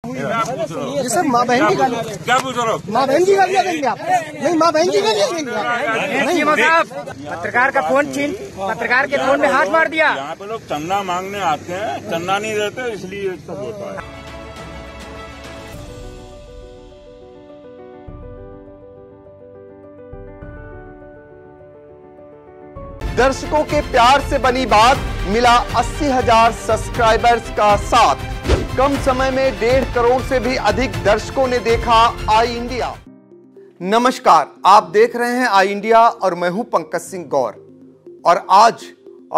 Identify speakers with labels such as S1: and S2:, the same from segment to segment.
S1: ये सब माँ बहन की गाली।
S2: क्या पूछ रहे हो?
S3: माँ बहन की गालियाँ देंगे आप? नहीं, माँ बहन की गालियाँ देंगे आप?
S4: पत्रकार का फोन छीन, पत्रकार के फोन में हाथ मार दिया।
S2: यहाँ पे लोग चंदा मांगने आते हैं, चंदा नहीं देते, इसलिए सब होता है।
S5: दर्शकों के प्यार से बनी बात, मिला 80,000 सब्सक्राइबर्स का साथ। कम समय में 1.5 करोड़ से भी अधिक दर्शकों ने देखा आई इंडिया। नमस्कार, आप देख रहे हैं आई इंडिया और मैं हूं पंकज सिंह गौर। और आज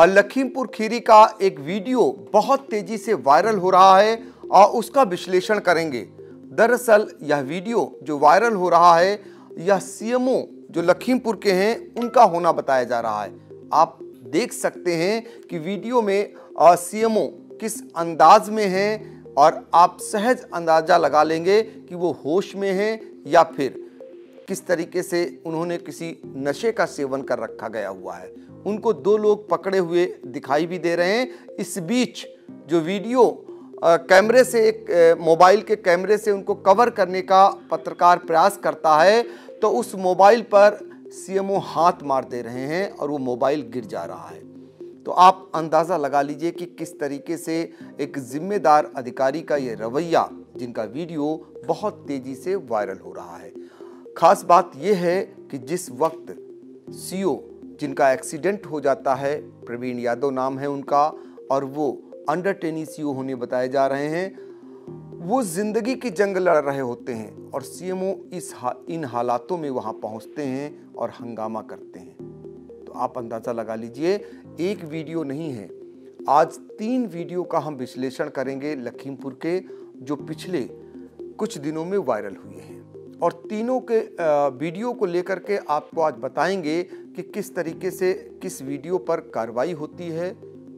S5: लखीमपुर खीरी का एक वीडियो बहुत तेजी से वायरल हो रहा है और उसका विश्लेषण करेंगे। दरअसल यह वीडियो जो वायरल हो रहा है, यह सीएमओ जो लखीमपुर के हैं उनका होना बताया जा रहा है। आप देख सकते हैं कि वीडियो में सीएमओ किस अंदाज में हैं और आप सहज अंदाजा लगा लेंगे कि वो होश में हैं या फिर किस तरीके से उन्होंने किसी नशे का सेवन कर रखा गया हुआ है। उनको 2 लोग पकड़े हुए दिखाई भी दे रहे हैं। इस बीच जो वीडियो कैमरे से, एक मोबाइल के कैमरे से उनको कवर करने का पत्रकार प्रयास करता है, तो उस मोबाइल पर सीएमओ हाथ मार दे रहे हैं और वो मोबाइल गिर जा रहा है। तो आप अंदाज़ा लगा लीजिए कि किस तरीके से एक जिम्मेदार अधिकारी का ये रवैया, जिनका वीडियो बहुत तेज़ी से वायरल हो रहा है। खास बात यह है कि जिस वक्त सीओ जिनका एक्सीडेंट हो जाता है, प्रवीण यादव नाम है उनका, और वो अंडर 10 सीओ होने बताए जा रहे हैं, वो जिंदगी की जंग लड़ रहे होते हैं और सीएमओ इन हालातों में वहाँ पहुँचते हैं और हंगामा करते हैं। तो आप अंदाज़ा लगा लीजिए, एक वीडियो नहीं है, आज 3 वीडियो का हम विश्लेषण करेंगे लखीमपुर के, जो पिछले कुछ दिनों में वायरल हुए हैं। और तीनों के वीडियो को लेकर के आपको आज बताएंगे कि किस तरीके से किस वीडियो पर कार्रवाई होती है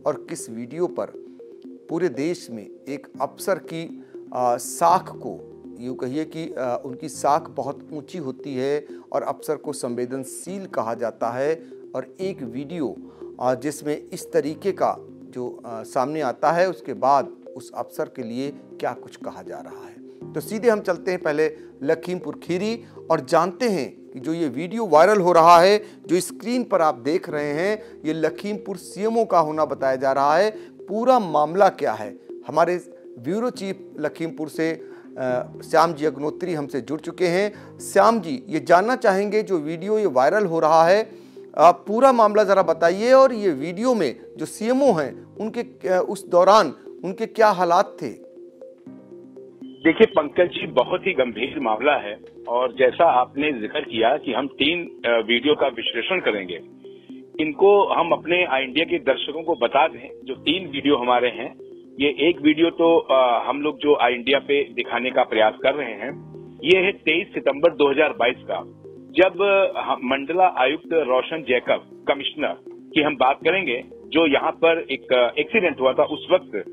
S5: और किस वीडियो पर पूरे देश में एक अफसर की साख को, यूँ कहिए कि उनकी साख बहुत ऊंची होती है और अफसर को संवेदनशील कहा जाता है। और एक वीडियो जिसमें इस तरीके का जो सामने आता है, उसके बाद उस अफसर के लिए क्या कुछ कहा जा रहा है। तो सीधे हम चलते हैं पहले लखीमपुर खीरी और जानते हैं कि जो ये वीडियो वायरल हो रहा है, जो स्क्रीन पर आप देख रहे हैं, ये लखीमपुर सीएमओ का होना बताया जा रहा है। पूरा मामला क्या है, हमारे ब्यूरो चीफ लखीमपुर से श्याम जी अग्नोत्री हमसे जुड़ चुके हैं। श्याम जी, ये जानना चाहेंगे जो वीडियो ये वायरल हो रहा है, पूरा मामला ज़रा बताइए, और ये वीडियो में जो सीएमओ हैं उनके उस दौरान उनके क्या हालात थे।
S6: देखिए पंकज जी, बहुत ही गंभीर मामला है और जैसा आपने जिक्र किया कि हम 3 वीडियो का विश्लेषण करेंगे, इनको हम अपने आई इंडिया के दर्शकों को बता दें। जो 3 वीडियो हमारे हैं, ये एक वीडियो तो हम लोग जो आई इंडिया पे दिखाने का प्रयास कर रहे हैं, ये है 23 सितंबर 2022 का, जब मंडला आयुक्त रोशन जैकब कमिश्नर की हम बात करेंगे, जो यहाँ पर एक एक्सीडेंट हुआ था, उस वक्त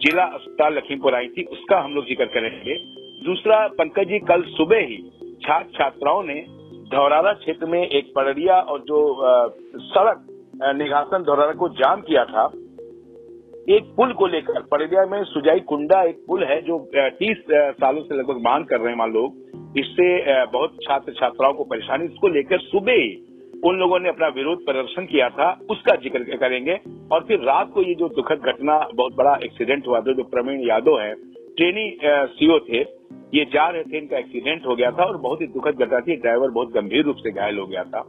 S6: जिला अस्पताल लखीमपुर आई थी, उसका हम लोग जिक्र करेंगे। दूसरा पंकज जी, कल सुबह ही छात्र छात्राओं ने धौरारा क्षेत्र में एक पड़रिया और जो सड़क निघासन धौरारा को जाम किया था, एक पुल को लेकर। पड़रिया में सुजाई कुंडा एक पुल है जो 30 सालों से लगभग मांग कर रहे हैं मान लोग, इससे बहुत छात्र छात्राओं को परेशानी, इसको लेकर सुबह ही उन लोगों ने अपना विरोध प्रदर्शन किया था, उसका जिक्र करेंगे। और फिर रात को ये जो दुखद घटना, बहुत बड़ा एक्सीडेंट हुआ था, जो प्रवीण यादव है, ट्रेनी सीओ थे, ये जा रहे थे, इनका एक्सीडेंट हो गया था और बहुत ही दुखद घटना थी। ड्राइवर बहुत गंभीर रूप से घायल हो गया था,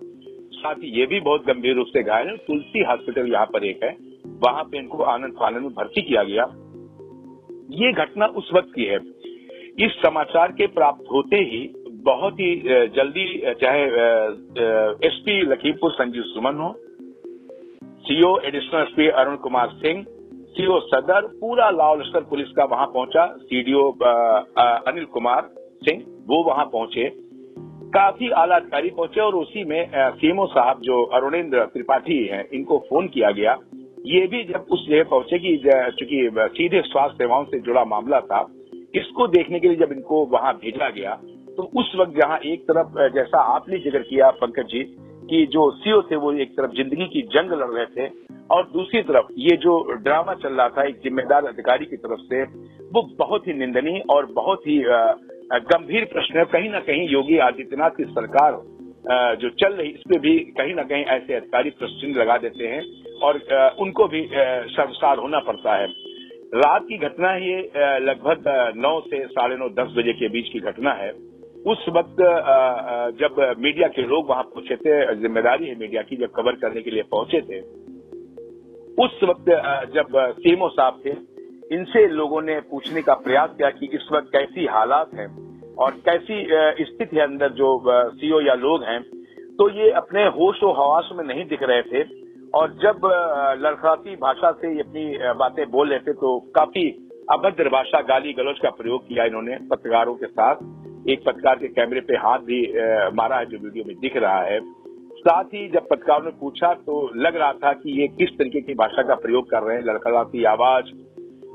S6: साथ ही ये भी बहुत गंभीर रूप से घायल है। तुलसी हॉस्पिटल यहाँ पर एक है, वहां पे इनको आनंद फानंद में भर्ती किया गया। ये घटना उस वक्त की है। इस समाचार के प्राप्त होते ही बहुत ही जल्दी, चाहे एसपी लखीमपुर संजीव सुमन हो, CO additional SP Arun Kumar Singh, CO सदर, पूरा लाहौल लश्कर पुलिस का वहां पहुंचा, सीडीओ अनिल कुमार सिंह वो वहां पहुंचे, काफी आला अधिकारी पहुंचे और उसी में सीएमओ साहब जो अरुणेंद्र त्रिपाठी हैं, इनको फोन किया गया। ये भी जब उस जगह पहुंचे कि चूंकि सीधे स्वास्थ्य सेवाओं से जुड़ा मामला था, इसको देखने के लिए जब इनको वहां भेजा गया, तो उस वक्त जहां एक तरफ जैसा आपने जिक्र किया पंकज जी कि जो सीओ थे वो एक तरफ जिंदगी की जंग लड़ रहे थे और दूसरी तरफ ये जो ड्रामा चल रहा था एक जिम्मेदार अधिकारी की तरफ से, वो बहुत ही निंदनीय और बहुत ही गंभीर प्रश्न है। कहीं ना कहीं योगी आदित्यनाथ की सरकार जो चल रही, इस पे भी कहीं ना कहीं ऐसे अधिकारी प्रश्न लगा देते हैं और उनको भी शर्मसार होना पड़ता है। रात की घटना है ये, लगभग 9 से 9:30 10 बजे के बीच की घटना है। उस वक्त जब मीडिया के लोग वहां पहुंचे थे, जिम्मेदारी है मीडिया की, जब कवर करने के लिए पहुंचे थे, उस वक्त जब सीएमओ साहब थे, इनसे लोगों ने पूछने का प्रयास किया कि इस वक्त कैसी हालात हैं और कैसी स्थिति है अंदर जो सीओ या लोग हैं। तो ये अपने होश और हवास में नहीं दिख रहे थे और जब लड़खड़ाती भाषा से ये अपनी बातें बोल रहे थे तो काफी अभद्र भाषा, गाली गलौज का प्रयोग किया इन्होंने पत्रकारों के साथ। एक पत्रकार के कैमरे पे हाथ भी मारा है, जो वीडियो में दिख रहा है। साथ ही जब पत्रकारों ने पूछा तो लग रहा था कि ये किस तरीके की भाषा का प्रयोग कर रहे हैं। लड़खड़ाती आवाज,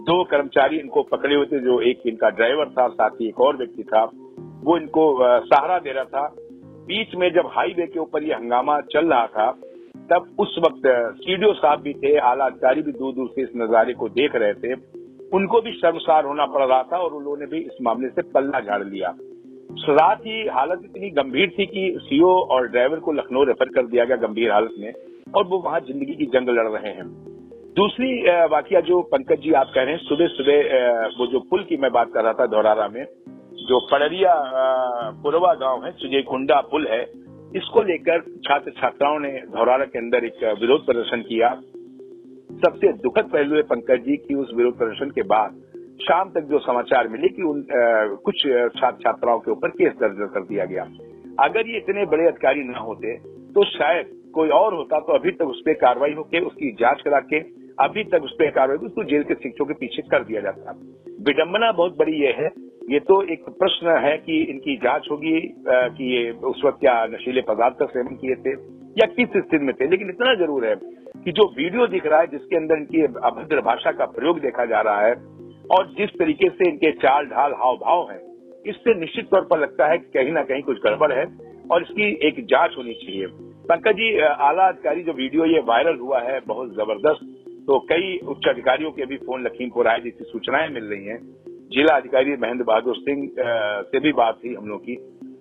S6: 2 कर्मचारी इनको पकड़े हुए थे, जो एक इनका ड्राइवर था, साथ ही एक और व्यक्ति था, वो इनको सहारा दे रहा था। बीच में जब हाईवे के ऊपर ये हंगामा चल रहा था, तब उस वक्त सीडीओ साहब भी थे, आला अधिकारी भी दूर दूर से इस नजारे को देख रहे थे। उनको भी शर्मसार होना पड़ रहा था और उन्होंने भी इस मामले से पल्ला झाड़ लिया। साथ ही हालत इतनी गंभीर थी कि सीओ और ड्राइवर को लखनऊ रेफर कर दिया गया गंभीर हालत में, और वो वहां जिंदगी की जंग लड़ रहे हैं। दूसरी वाकया जो पंकज जी आप कह रहे हैं, सुबह सुबह वो जो पुल की मैं बात कर रहा था धौरारा में, जो पड़रिया पुरवा गांव है, सुजयकुंडा पुल है, इसको लेकर छात्र छात्राओं ने धौरारा के अंदर एक विरोध प्रदर्शन किया। सबसे दुखद पहलू है पंकज जी कि उस विरोध प्रदर्शन के बाद शाम तक जो समाचार मिले कि कुछ छात्र छात्राओं के ऊपर केस दर्ज कर दिया गया। अगर ये इतने बड़े अधिकारी न होते तो शायद कोई और होता तो अभी तक उस पर कार्रवाई होके उसकी जांच करा के अभी तक उस पर कार्रवाई उसको जेल के शिक्षकों के पीछे कर दिया जाता। विडंबना बहुत बड़ी ये है। ये तो एक प्रश्न है कि इनकी जांच होगी कि ये उस वक्त क्या नशीले पदार्थ का सेवन किए थे या किस स्थिति में थे, लेकिन इतना जरूर है कि जो वीडियो दिख रहा है जिसके अंदर इनकी अभद्र भाषा का प्रयोग देखा जा रहा है और जिस तरीके से इनके चाल ढाल हाव भाव है, इससे निश्चित तौर पर लगता है कि कहीं ना कहीं कुछ गड़बड़ है और इसकी एक जांच होनी चाहिए। पंकज जी, आला अधिकारी जो वीडियो ये वायरल हुआ है बहुत जबरदस्त, तो कई उच्च अधिकारियों के भी फोन लखीमपुर आए जिसकी सूचनाएं मिल रही हैं। जिला अधिकारी महेंद्र बहादुर सिंह से भी बात थी हम लोग की,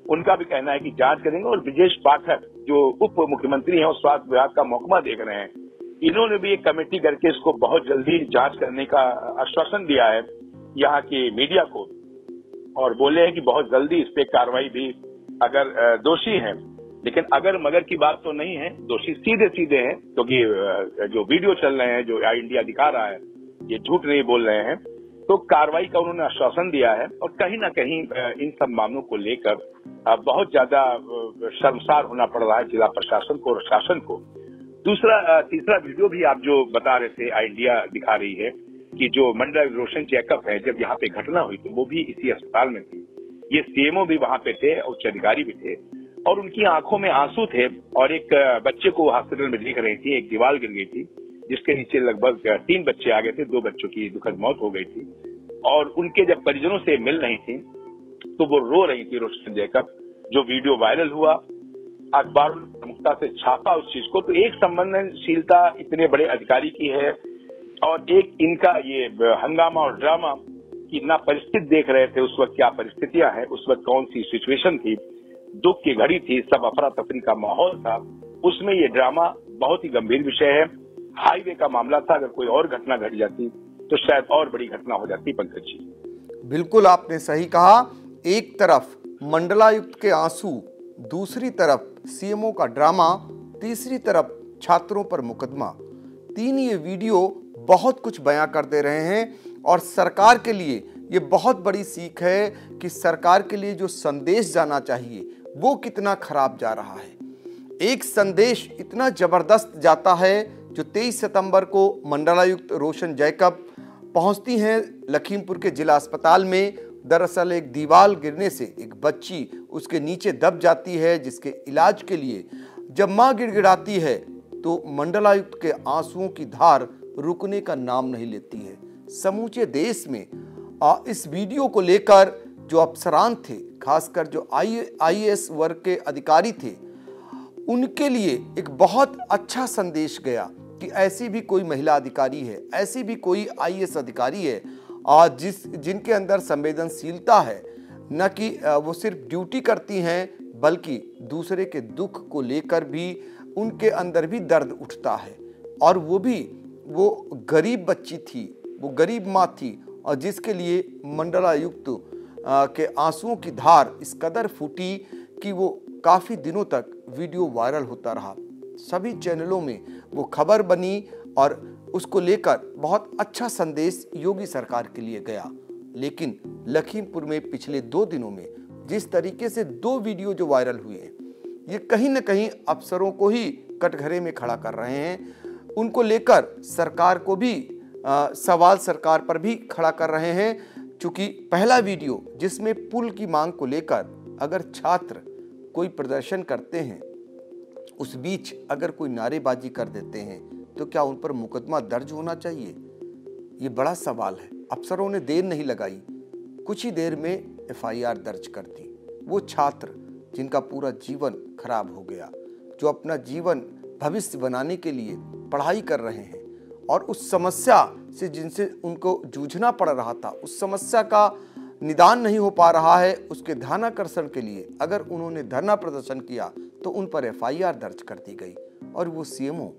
S6: उनका भी कहना है कि जांच करेंगे। और ब्रजेश पाठक जो उप मुख्यमंत्री हैं और स्वास्थ्य विभाग का महकमा देख रहे हैं, इन्होंने भी एक कमेटी करके इसको बहुत जल्दी जांच करने का आश्वासन दिया है यहाँ की मीडिया को, और बोले हैं कि बहुत जल्दी इस पे कार्रवाई भी, अगर दोषी हैं, लेकिन अगर मगर की बात तो नहीं है, दोषी सीधे सीधे हैं, क्योंकि जो वीडियो चल रहे हैं, जो इंडिया दिखा रहा है, ये झूठ नहीं बोल रहे हैं, तो कार्रवाई का उन्होंने आश्वासन दिया है। और कहीं ना कहीं इन सब मामलों को लेकर बहुत ज्यादा शर्मसार होना पड़ रहा है जिला प्रशासन को और शासन को। तीसरा वीडियो भी आप जो बता रहे थे, इंडिया दिखा रही है कि जो मंडल रोशन जैकब है, जब यहाँ पे घटना हुई तो वो भी इसी अस्पताल में थी। ये सीएमओ भी वहां पे थे, उच्च अधिकारी भी थे, और उनकी आंखों में आंसू थे और एक बच्चे को हॉस्पिटल में देख रही थी। एक दीवार गिर गई थी जिसके नीचे लगभग 3 बच्चे आ गए थे, 2 बच्चों की दुखद मौत हो गई थी, और उनके जब परिजनों से मिल रही थी तो वो रो रही थी रोशन जैकब। जो वीडियो वायरल हुआ, अखबार प्रमुखता से छापा उस चीज को, तो एक संवेदनशीलता इतने बड़े अधिकारी की है और एक इनका ये हंगामा और ड्रामा की ना परिस्थिति देख रहे थे, उस वक्त क्या परिस्थितियां हैं, उस वक्त कौन सी सिचुएशन थी, दुख की घड़ी थी, सब अफरा तफरी का माहौल था, उसमें ये ड्रामा बहुत ही गंभीर विषय है। हाईवे का मामला था, अगर कोई और घटना घट जाती तो शायद और बड़ी घटना हो जाती। पंकज जी,
S5: बिल्कुल आपने सही कहा। एक तरफ मंडलायुक्त के आंसू, दूसरी तरफ सीएमओ का ड्रामा, तीसरी तरफ छात्रों पर मुकदमा। 3 ये वीडियो बहुत कुछ बयां कर दे रहे हैं और सरकार के लिए ये बहुत बड़ी सीख है कि सरकार के लिए जो संदेश जाना चाहिए वो कितना खराब जा रहा है। एक संदेश इतना जबरदस्त जाता है जो 23 सितंबर को मंडलायुक्त रोशन जैकब पहुंचती हैं लखीमपुर के जिला अस्पताल में। दरअसल एक दीवार गिरने से एक बच्ची उसके नीचे दब जाती है, जिसके इलाज के लिए जब मां गिड़गिड़ाती है तो मंडलायुक्त के आंसुओं की धार रुकने का नाम नहीं लेती है। समूचे देश में इस वीडियो को लेकर जो अफसरान थे, खासकर जो आईएएस वर्ग के अधिकारी थे, उनके लिए एक बहुत अच्छा संदेश गया कि ऐसी भी कोई महिला अधिकारी है, ऐसी भी कोई आईएएस अधिकारी है जिनके अंदर संवेदनशीलता है, न कि वो सिर्फ ड्यूटी करती हैं बल्कि दूसरे के दुख को लेकर भी उनके अंदर भी दर्द उठता है। और वो गरीब बच्ची थी, वो गरीब माँ थी, और जिसके लिए मंडलायुक्त के आंसुओं की धार इस कदर फूटी कि वो काफ़ी दिनों तक वीडियो वायरल होता रहा। सभी चैनलों में वो खबर बनी और उसको लेकर बहुत अच्छा संदेश योगी सरकार के लिए गया। लेकिन लखीमपुर में पिछले 2 दिनों में जिस तरीके से 2 वीडियो जो वायरल हुए हैं, ये कहीं न कहीं अफसरों को ही कटघरे में खड़ा कर रहे हैं। उनको लेकर सरकार को भी सवाल सरकार पर भी खड़ा कर रहे हैं। चूंकि पहला वीडियो जिसमें पुल की मांग को लेकर अगर छात्र कोई प्रदर्शन करते हैं, उस बीच अगर कोई नारेबाजी कर देते हैं, तो क्या उन पर मुकदमा दर्ज होना चाहिए? ये बड़ा सवाल है। अफसरों ने देर नहीं लगाई, कुछ ही देर में FIR दर्ज कर दी। वो छात्र जिनका पूरा जीवन खराब हो गया, जो अपना जीवन भविष्य बनाने के लिए पढ़ाई कर रहे हैं और उस समस्या से जिनसे उनको जूझना पड़ रहा था, उस समस्या का निदान नहीं हो पा रहा है, उसके ध्यानाकर्षण के लिए अगर उन्होंने धरना प्रदर्शन किया तो उन पर FIR दर्ज कर दी गई। और वो CMO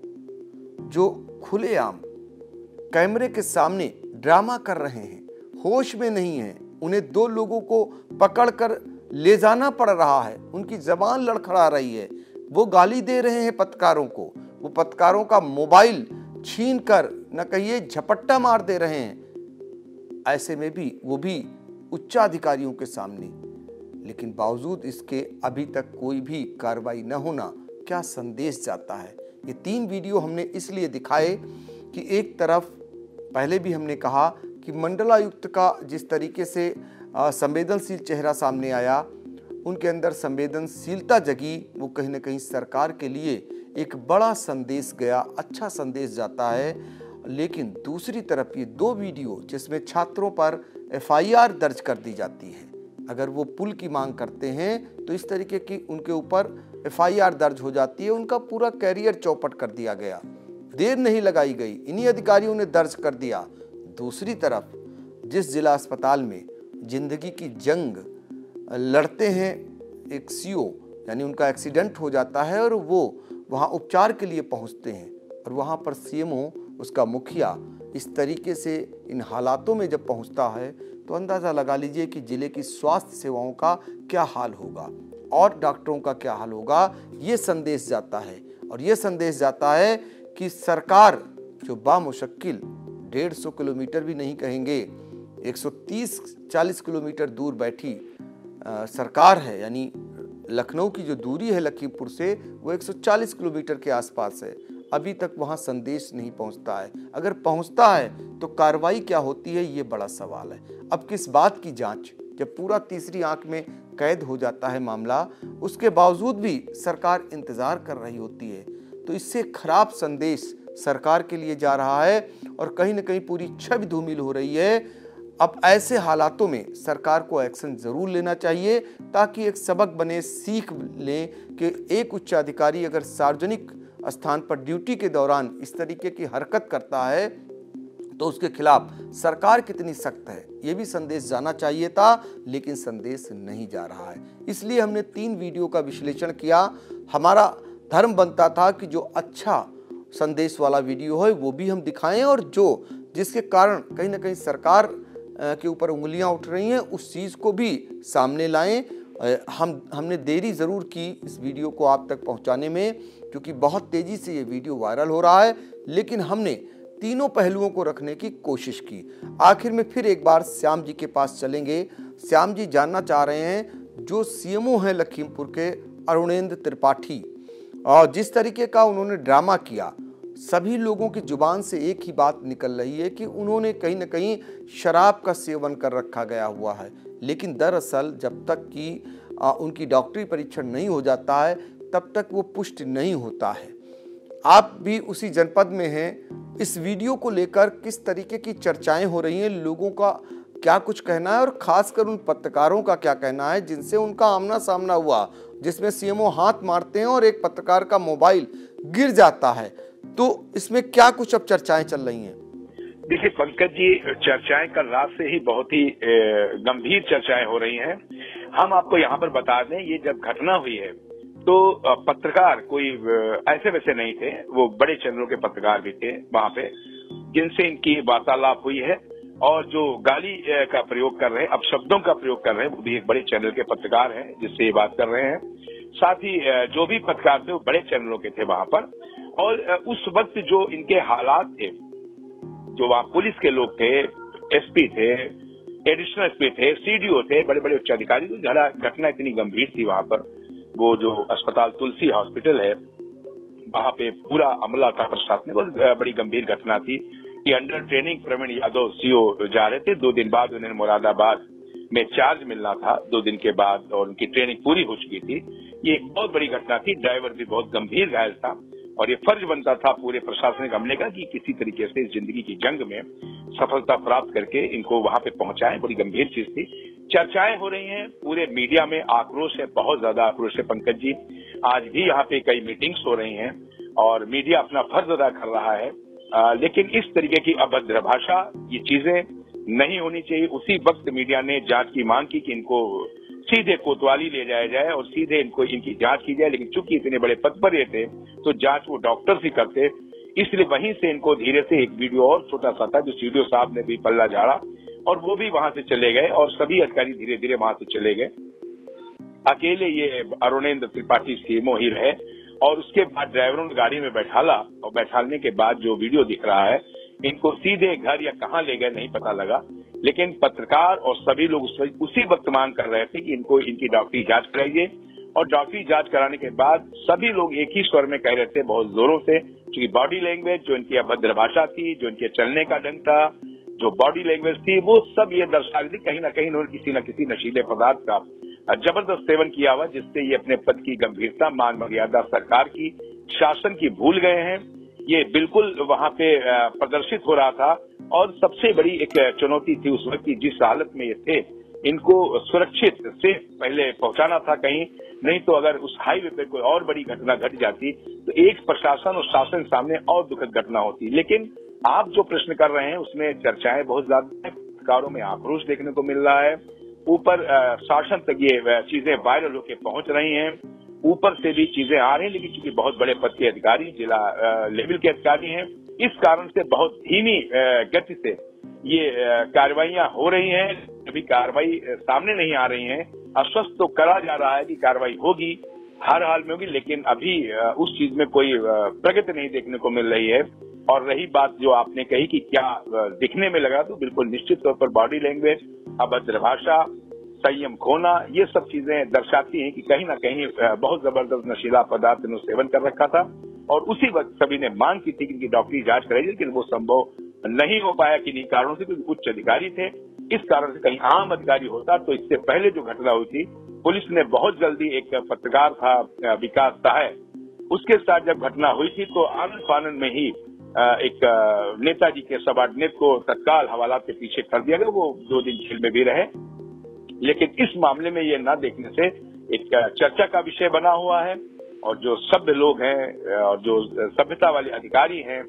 S5: जो खुलेआम कैमरे के सामने ड्रामा कर रहे हैं, होश में नहीं हैं, उन्हें 2 लोगों को पकड़कर ले जाना पड़ रहा है, उनकी जबान लड़खड़ा रही है, वो गाली दे रहे हैं पत्रकारों को, वो पत्रकारों का मोबाइल छीन कर न कहिए झपट्टा मार दे रहे हैं। ऐसे में भी वो भी उच्चाधिकारियों के सामने, लेकिन बावजूद इसके अभी तक कोई भी कार्रवाई न होना क्या संदेश जाता है? ये 3 वीडियो हमने इसलिए दिखाए कि एक तरफ पहले भी हमने कहा कि मंडलायुक्त का जिस तरीके से संवेदनशील चेहरा सामने आया, उनके अंदर संवेदनशीलता जगी, वो कहीं न कहीं सरकार के लिए एक बड़ा संदेश गया, अच्छा संदेश जाता है। लेकिन दूसरी तरफ ये 2 वीडियो जिसमें छात्रों पर FIR दर्ज कर दी जाती है, अगर वो पुल की मांग करते हैं तो इस तरीके की उनके ऊपर FIR दर्ज हो जाती है, उनका पूरा कैरियर चौपट कर दिया गया, देर नहीं लगाई गई, इन्हीं अधिकारियों ने दर्ज कर दिया। दूसरी तरफ जिस जिला अस्पताल में जिंदगी की जंग लड़ते हैं एक CO, यानी उनका एक्सीडेंट हो जाता है और वो वहाँ उपचार के लिए पहुँचते हैं, और वहाँ पर CMO उसका मुखिया इस तरीके से इन हालातों में जब पहुँचता है, तो अंदाज़ा लगा लीजिए कि ज़िले की स्वास्थ्य सेवाओं का क्या हाल होगा और डॉक्टरों का क्या हाल होगा। ये संदेश जाता है, और ये संदेश जाता है कि सरकार जो बामुश्किल 150 किलोमीटर भी नहीं कहेंगे, 130-40 किलोमीटर दूर बैठी सरकार है, यानी लखनऊ की जो दूरी है लखीमपुर से वो 140 किलोमीटर के आसपास है, अभी तक वहाँ संदेश नहीं पहुँचता है। अगर पहुँचता है तो कार्रवाई क्या होती है, ये बड़ा सवाल है। अब किस बात की जांच, जब पूरा तीसरी आंख में कैद हो जाता है मामला, उसके बावजूद भी सरकार इंतजार कर रही होती है, तो इससे खराब संदेश सरकार के लिए जा रहा है और कहीं न कहीं पूरी छवि धूमिल हो रही है। अब ऐसे हालातों में सरकार को एक्शन जरूर लेना चाहिए, ताकि एक सबक बने, सीख लें कि एक उच्च अधिकारी अगर सार्वजनिक स्थान पर ड्यूटी के दौरान इस तरीके की हरकत करता है तो उसके खिलाफ सरकार कितनी सख्त है, ये भी संदेश जाना चाहिए था, लेकिन संदेश नहीं जा रहा है। इसलिए हमने 3 वीडियो का विश्लेषण किया। हमारा धर्म बनता था कि जो अच्छा संदेश वाला वीडियो है वो भी हम दिखाएं, और जो जिसके कारण कहीं ना कहीं सरकार के ऊपर उंगलियां उठ रही हैं उस चीज़ को भी सामने लाएं। हमने देरी ज़रूर की इस वीडियो को आप तक पहुंचाने में, क्योंकि बहुत तेज़ी से ये वीडियो वायरल हो रहा है, लेकिन हमने तीनों पहलुओं को रखने की कोशिश की। आखिर में फिर एक बार श्याम जी के पास चलेंगे। श्याम जी जानना चाह रहे हैं, जो CMO हैं लखीमपुर के अरुणेंद्र त्रिपाठी, और जिस तरीके का उन्होंने ड्रामा किया, सभी लोगों की जुबान से एक ही बात निकल रही है कि उन्होंने कहीं न कहीं शराब का सेवन कर रखा गया हुआ है, लेकिन दरअसल जब तक कि उनकी डॉक्टरी परीक्षण नहीं हो जाता है तब तक वो पुष्टि नहीं होता है। आप भी उसी जनपद में हैं, इस वीडियो को लेकर किस तरीके की चर्चाएं हो रही हैं, लोगों का क्या कुछ कहना है, और खासकर उन पत्रकारों का क्या कहना है जिनसे उनका आमना सामना हुआ, जिसमें CMO हाथ मारते हैं और एक पत्रकार का मोबाइल गिर जाता है, तो इसमें क्या कुछ अब चर्चाएं चल रही हैं?
S6: देखिए पंकज जी, चर्चाएं कल रात से ही बहुत ही गंभीर चर्चाएं हो रही हैं। हम आपको यहाँ पर बता दें, ये जब घटना हुई है तो पत्रकार कोई ऐसे वैसे नहीं थे, वो बड़े चैनलों के पत्रकार भी थे वहां पे, जिनसे इनकी वार्तालाप हुई है। और जो गाली का प्रयोग कर रहे हैं, अपशब्दों का प्रयोग कर रहे हैं, वो भी एक बड़े चैनल के पत्रकार हैं जिससे ये बात कर रहे हैं। साथ ही जो भी पत्रकार थे वो बड़े चैनलों के थे वहां पर। और उस वक्त जो इनके हालात थे, जो वहां पुलिस के लोग थे, एसपी थे, एडिशनल एसपी थे, सीडीओ थे, बड़े बड़े उच्च अधिकारी, तो घटना इतनी गंभीर थी वहां पर। वो जो अस्पताल तुलसी हॉस्पिटल है वहां पे पूरा अमला था, प्रशासन, बहुत बड़ी गंभीर घटना थी कि under training Praveen Yadav CO जा रहे थे। 2 दिन बाद उन्हें मुरादाबाद में चार्ज मिलना था, 2 दिन के बाद, और उनकी ट्रेनिंग पूरी हो चुकी थी। ये एक बहुत बड़ी घटना थी। ड्राइवर भी बहुत गंभीर घायल था और ये फर्ज बनता था पूरे प्रशासनिक अमले का कि किसी तरीके से इस जिंदगी की जंग में सफलता प्राप्त करके इनको वहां पे पहुंचाएं। बड़ी गंभीर चीज थी। चर्चाएं हो रही हैं, पूरे मीडिया में आक्रोश है, बहुत ज्यादा आक्रोश है पंकज जी। आज भी यहाँ पे कई मीटिंग्स हो रही हैं और मीडिया अपना फर्ज अदा कर रहा है। लेकिन इस तरीके की अभद्र भाषा, ये चीजें नहीं होनी चाहिए। उसी वक्त मीडिया ने जांच की मांग की कि इनको सीधे कोतवाली ले जाया जाए और सीधे इनकी जांच की जाए। लेकिन चूंकि इतने बड़े पद पर ये थे तो जांच वो डॉक्टर ही करते, इसलिए वहीं से इनको धीरे से एक वीडियो और छोटा सा था जो सीडीओ साहब ने भी पल्ला झाड़ा और वो भी वहां से चले गए और सभी अधिकारी धीरे धीरे वहां से चले गए। अकेले ये अरुणेंद्र त्रिपाठी सीएमओ ही रहे और उसके बाद ड्राइवरों ने गाड़ी में बैठाला और बैठालने के बाद जो वीडियो दिख रहा है, इनको सीधे घर या कहां ले गए नहीं पता लगा। लेकिन पत्रकार और सभी लोग उसी वक्त मांग कर रहे थे कि इनको इनकी डॉक्टरी जांच कराइए। और डॉक्टरी जांच कराने के बाद सभी लोग एक ही स्वर में कह रहे थे बहुत जोरों से, क्योंकि बॉडी लैंग्वेज, जो इनकी अभद्र भाषा थी, जो इनके चलने का ढंग था, जो बॉडी लैंग्वेज थी, वो सब ये दर्शा रही थी कहीं ना कहीं इन्होंने किसी न किसी नशीले पदार्थ का जबरदस्त सेवन किया हुआ, जिससे ये अपने पद की गंभीरता, मान मर्यादा, सरकार की, शासन की भूल गए हैं। ये बिल्कुल वहां पे प्रदर्शित हो रहा था। और सबसे बड़ी एक चुनौती थी उस वक्त की, जिस हालत में ये थे, इनको सुरक्षित से पहले पहुंचाना था कहीं, नहीं तो अगर उस हाईवे पे कोई और बड़ी घटना घट जाती तो एक प्रशासन और शासन सामने और दुखद घटना होती। लेकिन आप जो प्रश्न कर रहे हैं उसमें चर्चाएं बहुत ज्यादा है, पत्रकारों में आक्रोश देखने को मिल रहा है, ऊपर शासन तक ये चीजें वायरल होकर पहुंच रही हैं, ऊपर से भी चीजें आ रही हैं। लेकिन चूंकि बहुत बड़े पद के अधिकारी, जिला लेवल के अधिकारी हैं, इस कारण से बहुत धीमी गति से ये कार्रवाइयां हो रही हैं। अभी कार्रवाई सामने नहीं आ रही हैं। आश्वस्त तो करा जा रहा है कि कार्रवाई होगी, हर हाल में होगी, लेकिन अभी उस चीज में कोई प्रगति नहीं देखने को मिल रही है। और रही बात जो आपने कही कि क्या दिखने में लगा, तो बिल्कुल निश्चित तौर पर बॉडी लैंग्वेज, अभद्र भाषा, संयम खोना, ये सब चीजें दर्शाती हैं कि कहीं ना कहीं बहुत जबरदस्त नशीला पदार्थ इन्होंने सेवन कर रखा था। और उसी वक्त सभी ने मांग की थी कि इनकी डॉक्टरी जांच कराई, लेकिन वो संभव नहीं हो पाया किन्हीं कारणों से, क्योंकि उच्च अधिकारी थे। इस कारण से कहीं आम अधिकारी होता तो इससे पहले जो घटना हुई थी, पुलिस ने बहुत जल्दी, एक पत्रकार था विकास सहाय, उसके साथ जब घटना हुई थी तो आनंद फानंद में ही एक नेताजी के सबऑर्डिनेट को तत्काल हवालात के पीछे कर दिया गया। वो 2 दिन जेल में भी रहे। लेकिन इस मामले में ये न देखने से एक चर्चा का विषय बना हुआ है। और जो सभ्य लोग हैं और जो सभ्यता वाले अधिकारी हैं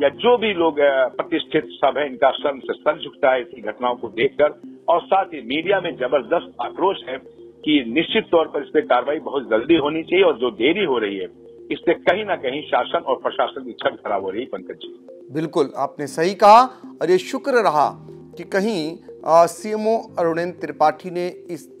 S6: या जो भी लोग प्रतिष्ठित सब है, इनका शर्म से सर झुकता है ऐसी घटनाओं को देखकर। और साथ ही मीडिया में जबरदस्त आक्रोश है कि निश्चित तौर पर इस पर कार्रवाई बहुत जल्दी होनी चाहिए। और जो देरी हो रही है, इससे कहीं ना कहीं शासन और प्रशासन की छत खराब हो रही है पंकज जी।
S5: बिल्कुल आपने सही कहा। और ये शुक्र रहा कि कहीं सीएमओ अरुणेंद्र त्रिपाठी ने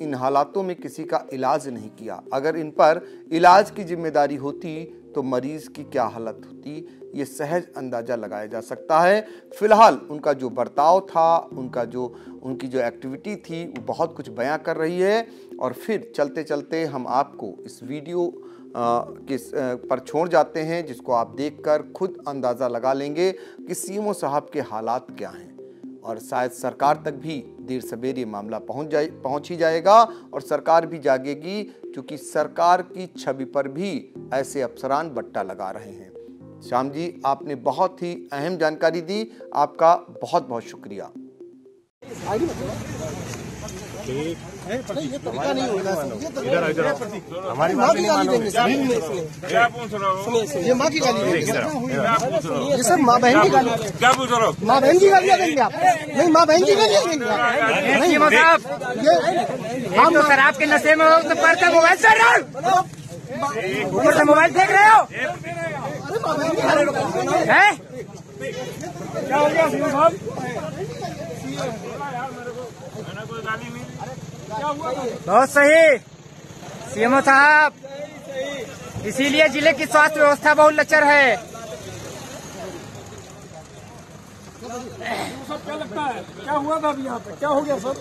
S5: इन हालातों में किसी का इलाज नहीं किया। अगर इन पर इलाज की जिम्मेदारी होती तो मरीज की क्या हालत होती, ये सहज अंदाजा लगाया जा सकता है। फिलहाल उनका जो बर्ताव था, उनकी जो एक्टिविटी थी, वो बहुत कुछ बयां कर रही है। और फिर चलते चलते हम आपको इस वीडियो पर छोड़ जाते हैं, जिसको आप देखकर खुद अंदाज़ा लगा लेंगे कि सीएमओ साहब के हालात क्या हैं। और शायद सरकार तक भी देर सवेर ये मामला पहुंच ही जाएगा और सरकार भी जागेगी, क्योंकि सरकार की छवि पर भी ऐसे अफसरान बट्टा लगा रहे हैं। श्याम जी, आपने बहुत ही अहम जानकारी दी, आपका बहुत बहुत शुक्रिया।
S3: ये तरीका नहीं होगा सर, ये तरीका
S1: हमारी
S3: माँ
S1: बात
S3: की
S1: नहीं
S3: गाली
S1: मानो।
S3: देंगे सर,
S2: क्या पूछ रहे हो?
S3: ये माँ की गाली देंगे सर,
S2: क्या पूछ रहे हो?
S3: ये सब माँ बहन की गाली,
S2: क्या पूछ रहे हो?
S3: माँ बहन की गालियाँ देंगे आप? नहीं, माँ बहन की गालियाँ देंगे आप? नहीं,
S4: सीएम साहब
S3: ये
S4: हम तो शराब के नशे में हो तो पढ़ते मोबाइल से ऊपर से मोबाइल देख रहे हो हैं?
S2: क्या हो गया सीएम साहब? मैंने कोई गाली नहीं।
S4: बहुत सही सीएम साहब, इसीलिए जिले की स्वास्थ्य व्यवस्था बहुत लचर है।
S7: क्या लगता है क्या हुआ था अभी यहाँ पे? क्या हो गया सर?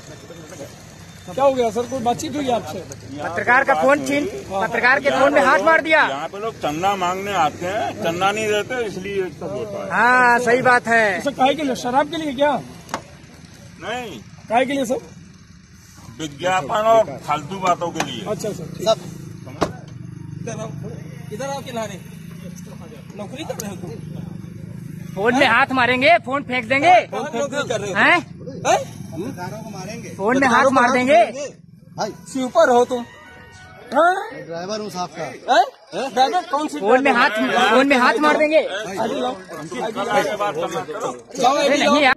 S7: क्या हो गया सर? कोई बातचीत हुई आपसे?
S4: पत्रकार का फोन छीन, पत्रकार के फोन में हाथ मार दिया।
S2: यहाँ पे लोग चंदा मांगने आते हैं, चंदा नहीं देते इसलिए सब होता है।
S4: हाँ सही बात है।
S7: सर काहे के लिए? शराब के लिए क्या?
S2: नहीं,
S7: काहे के लिए सर?
S2: विज्ञापन और फालतू बातों के लिए।
S7: अच्छा सर ठीक।
S3: इधर आओ किनारे, नौकरी कर रहे हो तुम?
S4: फोन में हाथ मारेंगे, फोन फेंक देंगे हैं? फोन में हाथ मार देंगे।
S3: स्वीपर हो तुम? ड्राइवर हूँ साहब का। ड्राइवर कौन सी?
S4: फोन में हाथ मार देंगे। नहीं यार।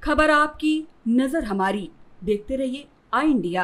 S8: खबर आपकी, नजर हमारी। देखते रहिए आई इंडिया।